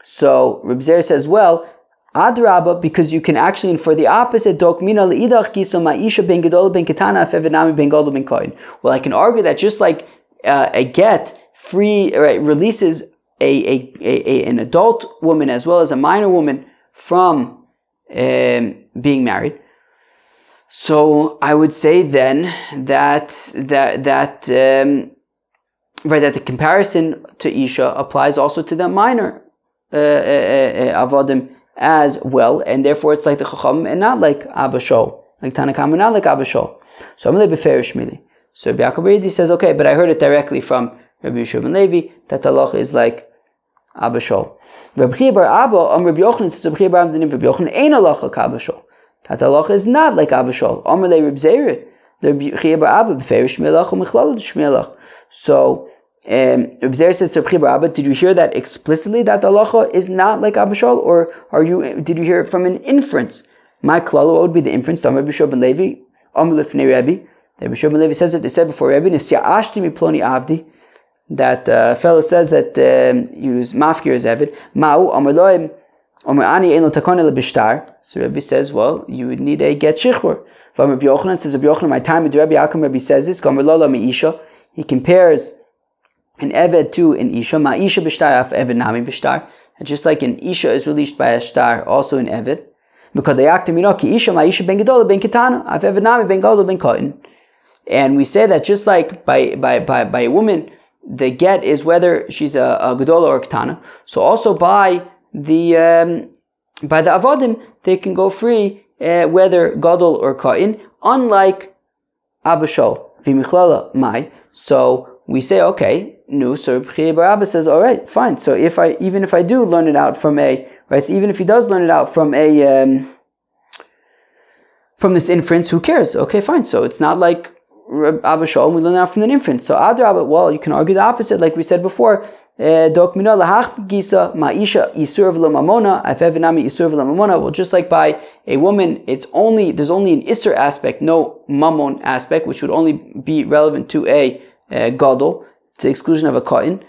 so Reb Zer says, well, Adrabba, because you can actually infer the opposite. Dok mina leidach gisa ma'isha ben gadol ben ketana afevinami ben gadol ben kohen. Well, I can argue that just like a get releases an adult woman as well as a minor woman from being married. So I would say then that the comparison to isha applies also to the minor avodim as well, and therefore it's like the Chacham and not like Abba Shol, like Tanakam and not like Abba Shol. So I'm going to be fair Shmili. So Rabbi Yaakov Redi says, okay, but I heard it directly from Rabbi Yeshua ben Levi that the halacha is like Abba Shol. Rabbi Chia bar Abba, Rabbi Yochanan says, Rabbi Chia bar Abba, Rabbi Yochanan ain't halacha like Abba Shol. That the halacha is not like Abba Shol. Amrle Rabbi Zeir, Rabbi Chia bar Abba, b'feir Shmielach u'michlal Shmielach. So Reb Zer says to Rabbi Chia bar Abba, did you hear that explicitly that the halacha is not like Abba Shol, or did you hear it from an inference? My klala, what would be the inference? Rabbi Yeshua ben Levi, Amr lefnei Rebbe. Rabbi Yeshua ben Levi says that they said before Rebbe, Nisya'ashti mi ploni avdi, that fellow says that he was mafkir as Evid. Ma'u Amr loim Amr ani ein lo takon ele b'shtar. So Rebbe says, well, you would need a get shichur. From Rabbi Yochanan says, Rabbi Yochanan, my time with Rabbi Yaakov, Rebbe says this. Amr lo mi isha. He compares an Eved to an Isha, Ma Isha b'shtar af Eved nami b'shtar. And just like an Isha is released by a shtar, also an Eved. Because they act ki Isha, Ma Isha ben Gedol ben Ketana, af Eved nami ben Gadol ben Kohen. And we say that just like by a woman, the get is whether she's a Gedol or a Ketana. So also by the Avodim, they can go free whether Gadol or Kohen, unlike Abba Shol, v'michlala mai. So we say, okay, no. So Rabbi Chia bar Abba says, all right, fine. So even if I do learn it out from so even if he does learn it out from from this inference, who cares? Okay, fine. So it's not like Abba Shol, we learn it out from an inference. So Adrabba, well, you can argue the opposite, like we said before. Well, just like by a woman, there's only an Isser aspect, no Mammon aspect, which would only be relevant to a Gadol, to the exclusion of a Kohen,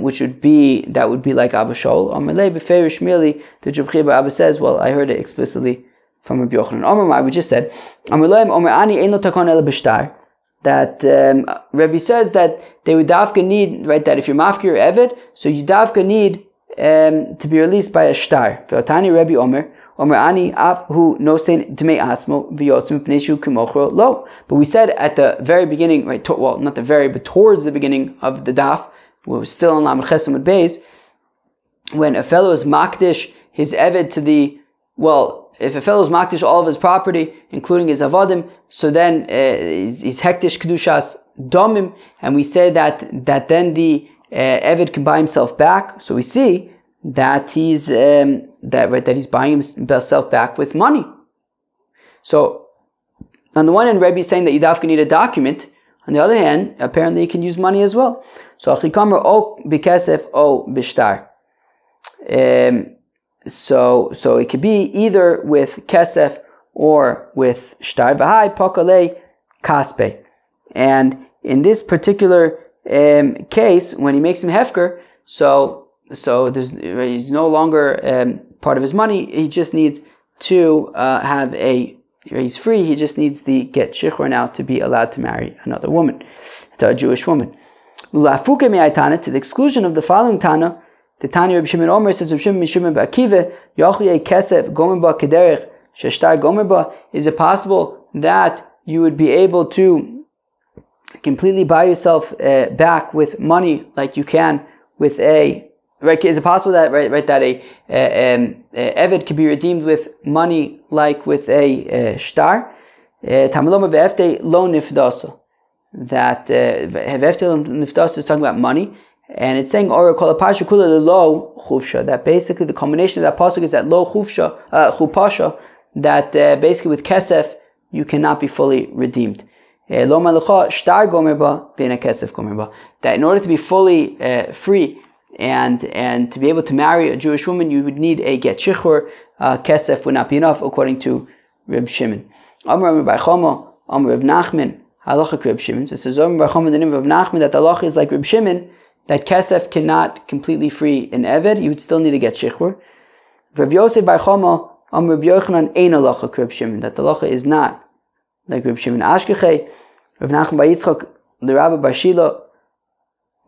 which would be like Abba Shol. Amalei b'ferish merely, the Rabbi Chia bar Abba says, well, I heard it explicitly from Rabbi Yochanan. Amar, we just said, Amalei Omer ani ein lo takon ela b'shtar. That Rebbe says that they would dafka need, right, that if you're mafkir or eved, so you dafka need to be released by a shtar. V'otani Rebbe Omer ani af hu no sein dmei atzmo v'yotzim p'nei shu k'mochro lo. But we said at the very beginning, right, well, not the very, but towards the beginning of the daf, we were still on Lamed Chesamud Beis, when a fellow is makdish his eved to the, well, if a fellow is makdish all of his property, including his avodim, so then he's hektish kedushas domim, and we say that then the eved can buy himself back. So we see that he's that he's buying himself back with money. So on the one hand, Rebbe is saying that you dafka need a document. On the other hand, apparently you can use money as well. So achikamer o bikesef o bishtar. So it could be either with kesef or with shtar. V'hai pakale kaspe. And in this particular case, when he makes him hefker, so he's no longer part of his money. He just needs to he's free. He just needs the get shichur now to be allowed to marry another woman, to a Jewish woman. Lafuke me'aytana, to the exclusion of the following Tana. The Tanya Rabbi Shimon Omer says, Rabbi Shimon ba'akive yochli kesef gomer ba kederech sheshtar gomer ba. Is it possible that you would be able to completely buy yourself back with money like you can with a, right? Is it possible that that a eved could be redeemed with money like with a shtar? Tamaloma ve'efte lo nifdasa. That ve'efte lo nifdasa is talking about money. And it's saying or kol pasha kula lo chufsha, that basically the combination of that pasuk is that lo chupasha, that basically with kesef you cannot be fully redeemed. Lo malacha shtar gomer ba beina kesef gomer ba. That in order to be fully free and to be able to marry a Jewish woman, you would need a get shichur. Kesef would not be enough, according to Reb Shimon. Amar Reb Chama, Amar Reb Nachman, halacha Reb Shimon. So it says Amar Reb Chama, the name of Reb Nachman, that the halacha is like Reb Shimon, that kesef cannot completely free an eved. You would still need to get shichur. Reb Yosef Bar Chama, Amar Reb Yochanan, ein halacha Reb Shimon, that the halacha is not like Reb Shimon. Ashkechei, Reb Nachman Bar Yitzchak, the Rabbi Bar Shila,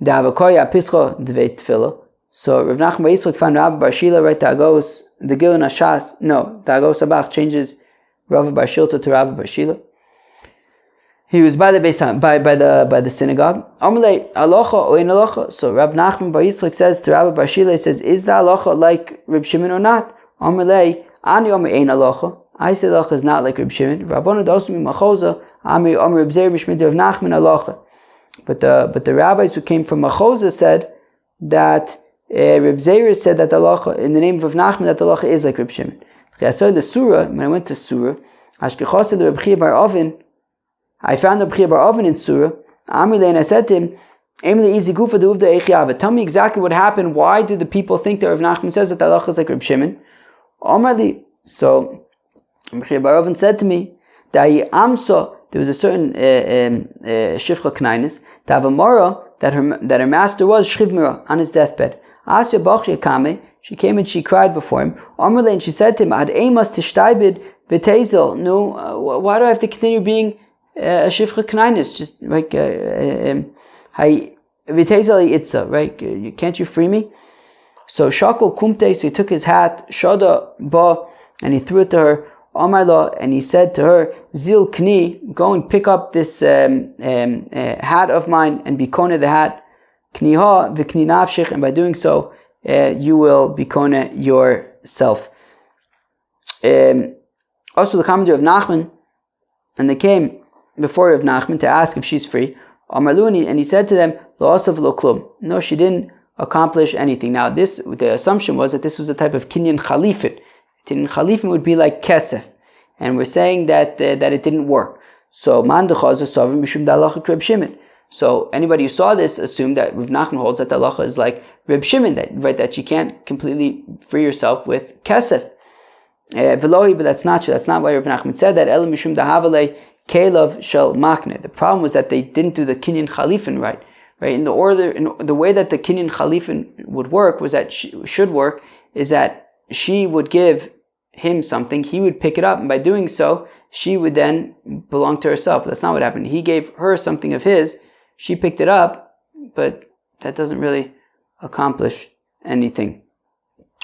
the Avakoya Pischa Dvei Tefillah. So Rav Nachman Bar Yitzchak found Rabbi Bar Shila, right? The Gilin Ashas, no, the Agos Abach changes Rav Bar Shila to Rabbi Bar Shila. He was by the by the synagogue. Amalei halacha or in halacha. So Rav Nachman Bar Yitzchak says to Rabbi Bar Shila, he says, is the halacha like Reb Shimon or not? Amalei ani omer ein halacha. I say halacha is not like Reb Shimon. Rabbanu dosmi machoza ami omer Reb Zeir b'shmid Rav Nachman halacha. But the rabbis who came from Machoza said that Reb Zeir said that the halacha, in the name of Rav Nachman, that the halacha is like Reb Shimon. I saw the surah, when I went to surah, Ashkechasa the Reb Chia Bar Oven, I found Reb Chia Bar Oven in surah, Amrile, and I said to him, tell me exactly what happened. Why do the people think that Rav Nachman says that the halacha is like Reb Shimon? Amarli. So Reb Chia Bar Oven said to me, there was a certain Shifcha Knainis, to have a Mara that her master was Shchivmira on his deathbed. Asya Bachya Kame, she came and she cried before him. Amarle, and she said to him, Ad Eimas Tishtaibid B'Tezel. No, why do I have to continue being a Shifcha Knainis? Just like B'Tezel Itza, right? Can't you free me? So Shakal Kumte, so he took his hat, Shada Ba, and he threw it to her. Amarla, and he said to her, Zil Kni, go and pick up this hat of mine and be kone the hat. Kniha v'kni nafshich, and by doing so, you will be kone yourself. Also, the commentary of Nachman, and they came before Rav Nachman to ask if she's free. Amarlu, and he said to them, Lo asav lo klum. No, she didn't accomplish anything. Now, the assumption was that this was a type of kinyan chalifit. Chalifin would be like kesef, and we're saying that it didn't work. So So anybody who saw this assumed that Rav Nachman holds that the halacha is like Reb Shimon, that you can't completely free yourself with kesef. But that's not true. That's not why Rav Nachman said that. Elam mishum dahavale kelav shel makne. The problem was that they didn't do the kinyan chalifin right. In the way that the kinyan chalifin would work is that she would give him something, he would pick it up, and by doing so, she would then belong to herself. That's not what happened. He gave her something of his, she picked it up, but that doesn't really accomplish anything.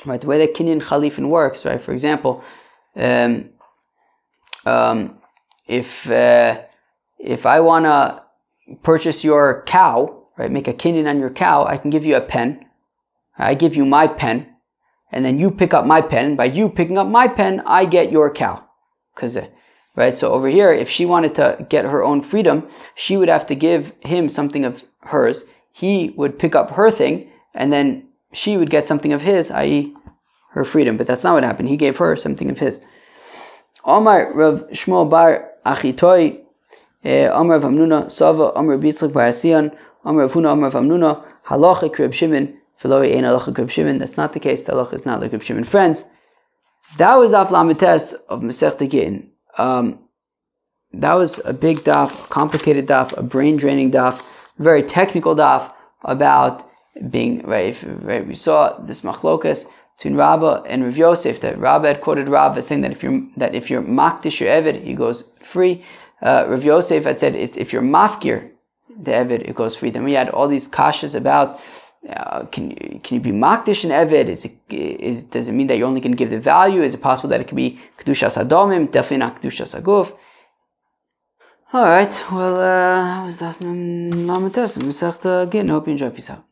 Right? The way that kinyan chalifin works, right? For example, if I want to purchase your cow, right, make a kinyan on your cow, I can give you a pen. I give you my pen. And then you pick up my pen. By you picking up my pen, I get your cow. Right? So over here, if she wanted to get her own freedom, she would have to give him something of hers. He would pick up her thing, and then she would get something of his, i.e. her freedom. But that's not what happened. He gave her something of his. Omar Rav Shmuel Bar Achitoi, Omar Rav Hamnuna, Sava, Omar Rav Yitzchak Bar Asiyan, Omar Rav Huna, Omar Rav Hamnuna, Halachik Reb Shimon, that's not the case. The halacha is not like Reb Shimon. Friends, that was Daf Lamites of Masechta Gittin. That was a big daf, a complicated daf, a brain-draining daf, very technical daf about being right. We saw this machlokas between Rabba and Rav Yosef. That Rabba had quoted Rabba saying that if you're makdish your eved, he goes free. Rav Yosef had said if you're mafkir the eved, it goes free. Then we had all these kashas about. Can you be makdish an eved? Does it mean that you're only going to give the value? Is it possible that it could be kedushas hadomim? Definitely not kedushas haguf. All right. Well, that was Daf Lamites. Hope you enjoy. Peace out.